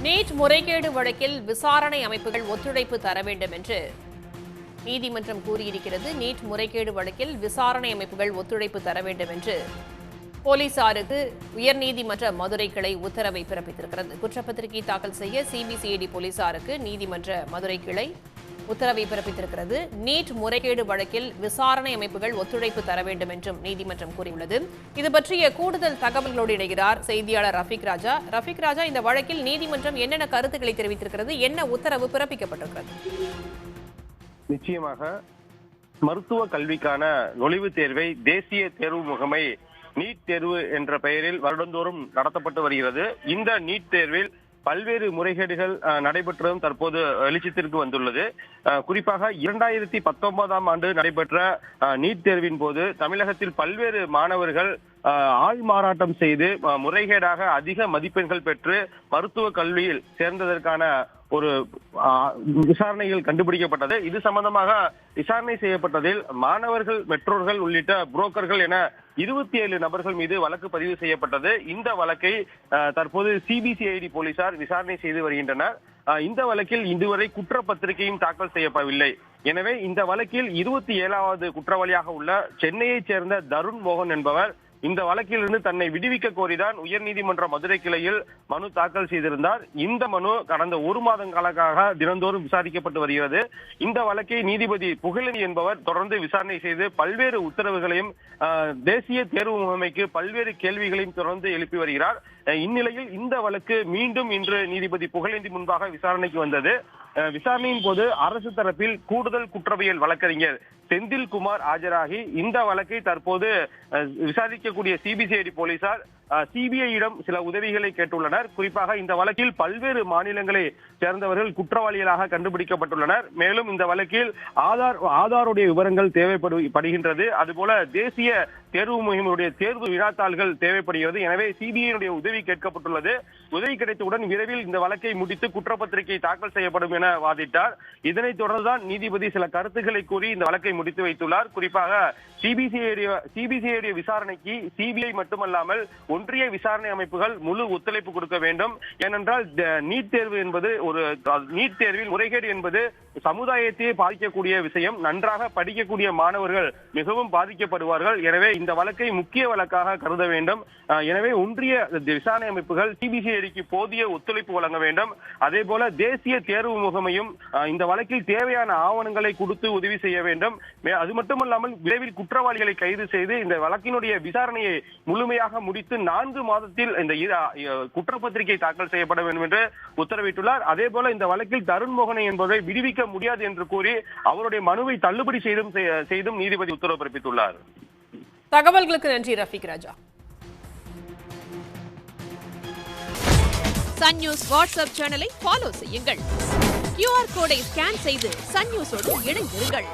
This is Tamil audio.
நீட் முறைகேடு வழக்கில் விசாரணை அமைப்புகள் ஒத்துழைப்பு தர வேண்டும் என்று நீதிமன்றம் கூறியிருக்கிறது. நீட் முறைகேடு வழக்கில் விசாரணை அமைப்புகள் ஒத்துழைப்பு தர வேண்டும் என்று போலீசாருக்கு உயர்நீதிமன்ற மதுரை கிளை உத்தரவை பிறப்பித்திருக்கிறது. குற்றப்பத்திரிகை தாக்கல் செய்ய சிபிசிஐடி போலீசாருக்கு நீதிமன்ற மதுரை கிளை உத்தரவை பிறப்பித்திருக்கிறது. நீட் முறைகேடு வழக்கில் விசாரணை அமைப்புகள் ஒத்துழைப்பு தர வேண்டும் என்றும் நீதிமன்றம் கூறியுள்ளது. இது பற்றிய கூடுதல் தகவல்களோடு இணைகிறார் செய்தியாளர் ரஃபீக் ராஜா. ரஃபீக் ராஜா, இந்த வழக்கில் நீதிமன்றம் என்னென்ன கருத்துக்களை தெரிவித்திருக்கிறது, என்ன உத்தரவு பிறப்பிக்கப்பட்டிருக்கிறது? நிச்சயமாக மருத்துவ கல்விக்கான நுழைவுத் தேர்வை தேசிய தேர்வு முகமை நீட் தேர்வு என்ற பெயரில் வருடந்தோறும் நடத்தப்பட்டு வருகிறது. இந்த நீட் தேர்வில் பல்வேறு முறைகேடுகள் நடைபெற்றதும் தற்போது வெளிச்சத்திற்கு வந்துள்ளது. குறிப்பாக 2019ஆம் ஆண்டு நடைபெற்ற நீட் தேர்வின் போது தமிழகத்தில் பல்வேறு மாணவர்கள் ஆள் மாறாட்டம் செய்து முறைகேடாக அதிக மதிப்பெண்கள் பெற்று மருத்துவ கல்வியில் சேர்ந்ததற்கான ஒரு விசாரணைகள் கண்டுபிடிக்கப்பட்டது. இது சம்பந்தமாக விசாரணை செய்யப்பட்டதில் மாணவர்கள், பெற்றோர்கள் உள்ளிட்ட புரோக்கர்கள் என 27 நபர்கள் மீது வழக்கு பதிவு செய்யப்பட்டது. இந்த வழக்கை தற்போது சிபிசிஐடி போலீசார் விசாரணை செய்து வருகின்றனர். இந்த வழக்கில் இதுவரை குற்றப்பத்திரிகையும் தாக்கல் செய்யப்படவில்லை. எனவே இந்த வழக்கில் 27வது குற்றவாளியாக உள்ள சென்னையைச் சேர்ந்த தருண் மோகன் என்பவர் இந்த வழக்கிலிருந்து தன்னை விடுவிக்க கோரிதான் உயர்நீதிமன்ற மதுரை கிளையில் மனு தாக்கல் செய்திருந்தார். இந்த மனு கடந்த 1 மாதம் காலமாக தினந்தோறும் விசாரிக்கப்பட்டு வருகிறது. இந்த வழக்கை நீதிபதி புகழேந்தி என்பவர் தொடர்ந்து விசாரணை செய்து பல்வேறு உத்தரவுகளையும் தேசிய தேர்வு முகமைக்கு பல்வேறு கேள்விகளையும் தொடர்ந்து எழுப்பி வருகிறார். இந்நிலையில் இந்த வழக்கு மீண்டும் இன்று நீதிபதி புகழேந்தி முன்பாக விசாரணைக்கு வந்தது. விசாரணையின் போது அரசு தரப்பில் கூடுதல் குற்றவியல் வழக்கறிஞர் செந்தில்குமார் ஆஜராகி இந்த வழக்கை தற்போது விசாரிக்கக்கூடிய சிபிசிஐடி போலீசார் சிபிஐயிடம் சில உதவிகளை கேட்டுள்ளனர். குறிப்பாக இந்த வழக்கில் பல்வேறு மாநிலங்களை சேர்ந்தவர்கள் குற்றவாளிகளாக கண்டுபிடிக்கப்பட்டுள்ளனர். மேலும் இந்த வழக்கில் ஆதாருடைய விவரங்கள் தேவைப்படுகின்றது. அதுபோல தேசிய தேர்வு முகமையுடைய தேர்வு வினாத்தாள்கள் தேவைப்படுகிறது. எனவே சிபிஐ உதவி கேட்கப்பட்டுள்ளது. உதவி கிடைத்தவுடன் விரைவில் இந்த வழக்கை முடித்து குற்றப்பத்திரிகை தாக்கல் செய்யப்படும் என வாதிட்டார். இதனைத் தொடர்ந்துதான் நீதிபதி சில கருத்துக்களை கூறி இந்த வழக்கை முடித்து வைத்துள்ளார். குறிப்பாக சிபிசிஐடி விசாரணைக்கு சிபிஐ மட்டுமல்லாமல் ஒன்றிய விசாரணை அமைப்புகள் முழு ஒத்துழைப்பு கொடுக்க வேண்டும். ஏனென்றால் நீட் தேர்வு என்பது நீட் தேர்வில் முறைகேடு என்பது சமுதாயத்தையே பாதிக்கக்கூடிய விஷயம். நன்றாக படிக்கக்கூடிய மாணவர்கள் மிகவும் பாதிக்கப்படுவார்கள். எனவே இந்த வழக்கை முக்கிய வழக்காக கருத வேண்டும். எனவே ஒன்றிய விசாரணை அமைப்புகள் சிபிசிஐடிக்கு போதிய ஒத்துழைப்பு வழங்க வேண்டும். அதே போல தேசிய தேர்வு முகமையும் இந்த வழக்கில் தேவையான ஆவணங்களை கொடுத்து உதவி செய்ய வேண்டும். அது மட்டுமல்லாமல் விரைவில் குற்றவாளிகளை கைது செய்து இந்த வழக்கினுடைய விசாரணையை முழுமையாக முடித்து 4 மாதத்தில் இந்த குற்றப்பத்திரிகை தாக்கல் செய்யப்பட வேண்டும் என்று உத்தரவிட்டுள்ளார். அதே போல இந்த வழக்கில் தருண் மோகனை என்பவரை விடுவிக்க முடியாது என்று கூறி அவருடைய மனுவை தள்ளுபடி செய்தும் நீதிபதி உத்தரவு பிறப்பித்துள்ளார். தகவல்களுக்கு நன்றி ரஃபீக் ராஜா. சன் நியூஸ் வாட்ஸ்அப் சேனலை ஃபாலோ செய்யுங்கள். QR கோடை ஸ்கேன் செய்து சன் நியூஸோடு இணைந்திருங்கள்.